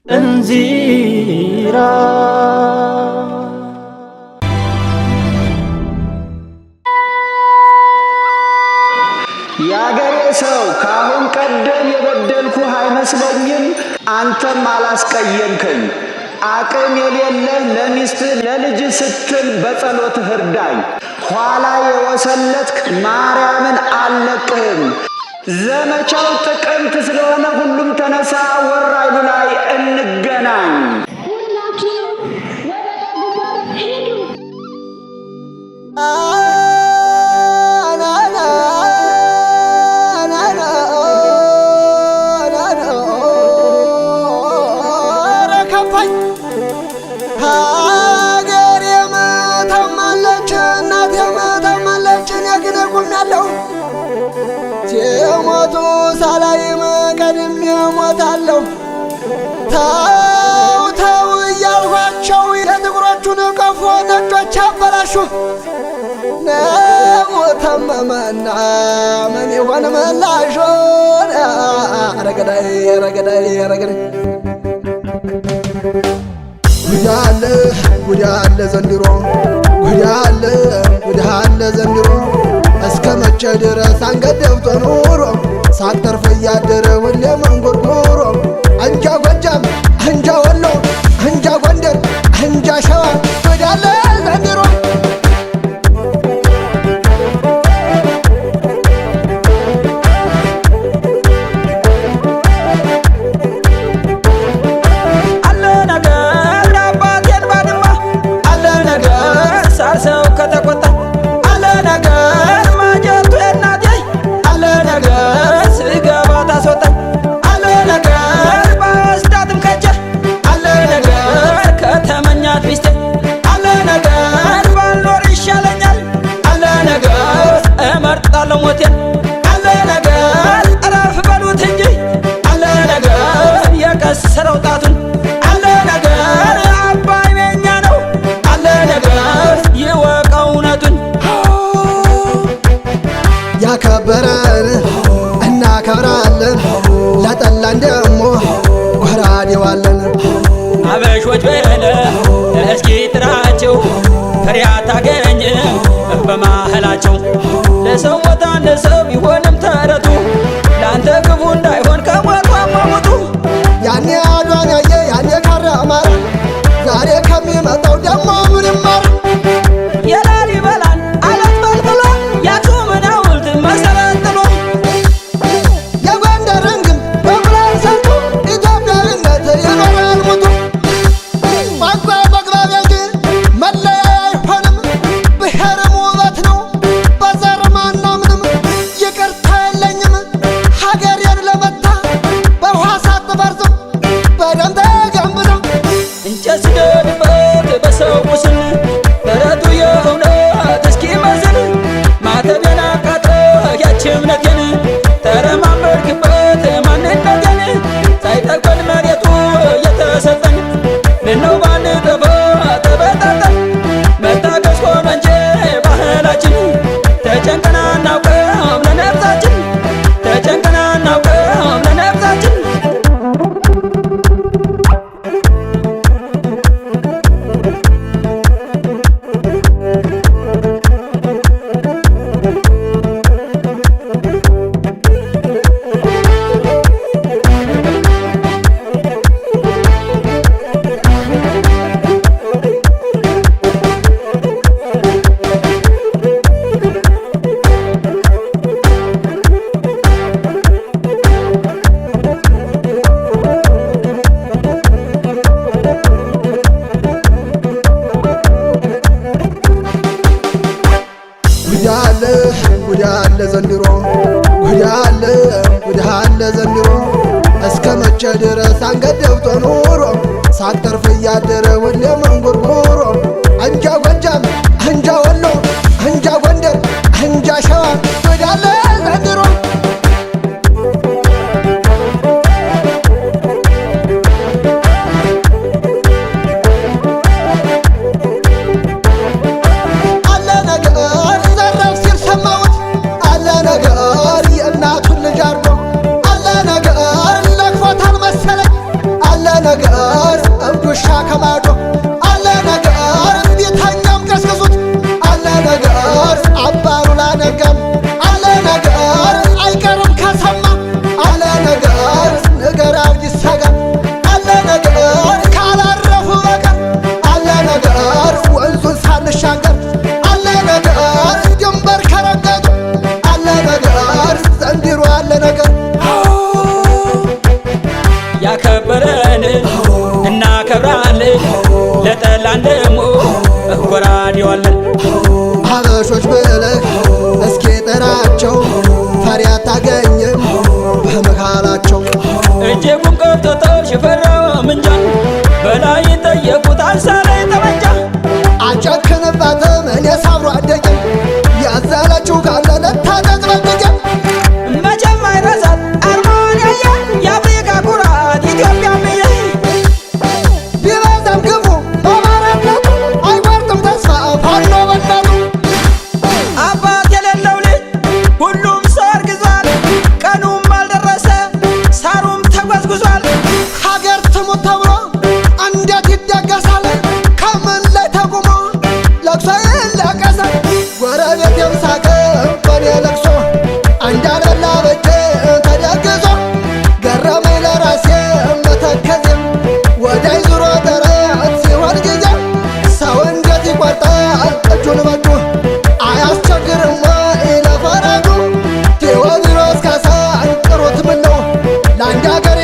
እንዚራ ያገሬ ሰው ካሁን ቀደም የበደልኩህ አይመስለኝም። አንተም አላስቀየምከኝ። አቅም የሌለህ ለሚስትህ ለልጅ ስትል በጸሎትህ እርዳኝ። ኋላ የወሰለትክ ማርያምን አልለቅህም። ዘመቻው ጥቅምት ስለሆነ ሁሉም ተነሳ፣ ወራይሉ ላይ እንገናኝ። ሲሞቱ ሳላይም ቀድሜ ሞታለሁ። ተው ተው እያልኋቸው የጥቁሮቹን ቀፎ ነጮች አበላሹ። ነው ተመመና ምን ይሆን ምላሹን? ረገዳይ ረገዳይ ረገዳይ ጉዳለ ጉዳለ ዘንድሮ ጉዳለ ጉዳለ ዘንድሮ እስከ መቼ ድረስ አንገት ደፍቶ ኑሮ ሳተርፍ እያደረ ሁሌ መንጎርጎሮ አንጃ ጎጃም አንጃ ወሎ አንጃ ጎንደር አንጃ ሸዋ ጉዳለ ዘንድሮ አለ ነገር አባቴን ባድማ አለ ነገር ሳርሰው ከተቆጣ አለ ነገር ማጀቱ የናቴ አለ ነገር ስገባ ታስወጣ አለ ነገር ባስዳትም ከጀ አለ ነገር ከተመኛት ሚስቴ አለ ነገር ባልኖር ይሻለኛል አለ ነገር እመርጣለሁ ሞቴን አለ ነገር እረፍ በሉት እንጂ አለ ነገር የቀሰረው ጣቱን አለ ነገር አባይ የኛ ነው አለ ነገር ይወቀው እውነቱን ያከበረን እናከብራለን ለጠላን ደሞ ወራዴዋለን አበሾች በለ እስኪ ጥራቸው ፍሬ አታገኝም በማህላቸው ለሰው ሞታ ለሰው ቢሆንም ተረቱ ለአንተ ክፉ እንዳይሆን ከሞቱ አሟሙቱ ያኔ አድዋን ያየ ያኔ ካራ አማራ ዛሬ ከሚመጣው ደሞ ምን ይማር? የላሊበላን አለት ፈልፍሎ የአክሱምን ሐውልት መሰረት ጥሎ የጎንደርን ግንብ በኩላል ሰርቶ ኢትዮጵያዊነት ይኖራል ሞቶ ቋንቋ መግባቢያ እንጂ መለያ አይሆንም። ብሔርም ውበት ነው በዘር ማናምንም። ይቅርታ የለኝም ሀገሬን ለመታ በውሃ ሳትበርዝም በደም ተገንብተው እንጨት ስደድበት በሰው ቁስል ተረቱ የእውነት እስኪመስል ማተቤን አቃጠህ ያች እምነቴን ተረማመድክበት ማንነቴን ሳይጠቅመን መሬቱ የተሰጠን ምነው ባንጠፋ ተበታተን መታገስ ሆነ እንጂ ባህላችን ተጨንቀን አናውቅም ለነፍሳችን ተጨንቀን አናውቅም ለነፍሳችን ጉዳለ ጉዳለ ዘንድሮ ጉዳለ ጉዳለ ዘንድሮ እስከ መቼ ድረስ አንገት ደፍቶ ኑሮ ሳተርፍ እያደረ ሁሌ መንጎርጎሮ አንጃ ጎጃም አንጃ ወሎ አንጃ ጎንደር አንጃ ሸዋ ጉዳለ ዘንድሮ አለ ነገር ዘራፍ ሲል ሰማሁት አለ ነገር የእናቱን ልጅ አርዶ አለ ነገር ለክፎታል መሰለኝ አለ ነገር ውሻ ከማዶ አለ ነገር ቤተኛም ቀስቅሱት አለ ነገር አባሩላ ነጋም አለ ነገር አይቀርም ከሰማ አለ ነገር ነገር አብዲስ ሰጋም አለ ነገር ካላረፉ በቀር አለ ነገር ወንዙን ሳንሻገር አለ ነገር ድንበር ከረገጡ አለ ነገር ዘንድሮ አለ ነገር ያከበረን እናከብራለን ለጠላን ደሞ ጎራዴዋለን ሀበሾች ብለህ እስኪ ጥራቸው ፈሪ አታገኝም በመካላቸው እጅጉን ቀብቶተው ሽፈራው ምንጃ በላይ ጠየቁት አልሳላይ ጠመንጃ አንጨክንባትም እኔ ሳብሮ አደጌ ያዘለችው ካለ ለታጠቅ በድጌ መቼም አይረሳት አርማን ያየ የአፍሪካ ኩራት ኢትዮጵያ ብዬ ቢበዛም ግፉ በአማራነቱ አይቆርጥም ተስፋ ፋኖ በናቱ አባት የሌለው ልጅ ሁሉም ሰው አርግዟል ቀኑም አልደረሰ ሳሩም ተጓዝጉዟል ሀገር ትሙት ተብሎ እንዴት ይደገሳል ከምን ላይ ተቁሞ ለቅሶ ይለቀሳል ጎረቤት የምሳቅ በኔ ለቅሶ እንዳለላ በጄ ተደግዞ ገረመኝ ለራሴ መተከዜም ወዳይ ዙሮ ጥረት ሲሆን ጊዜ ሰው እንዴት ይቆርጣል እጁን በእጁ አያስቸግርም ወይ ለፈረዱ ቴዎድሮስ ካሳን ጥሩት ምነው ለአንድ አገር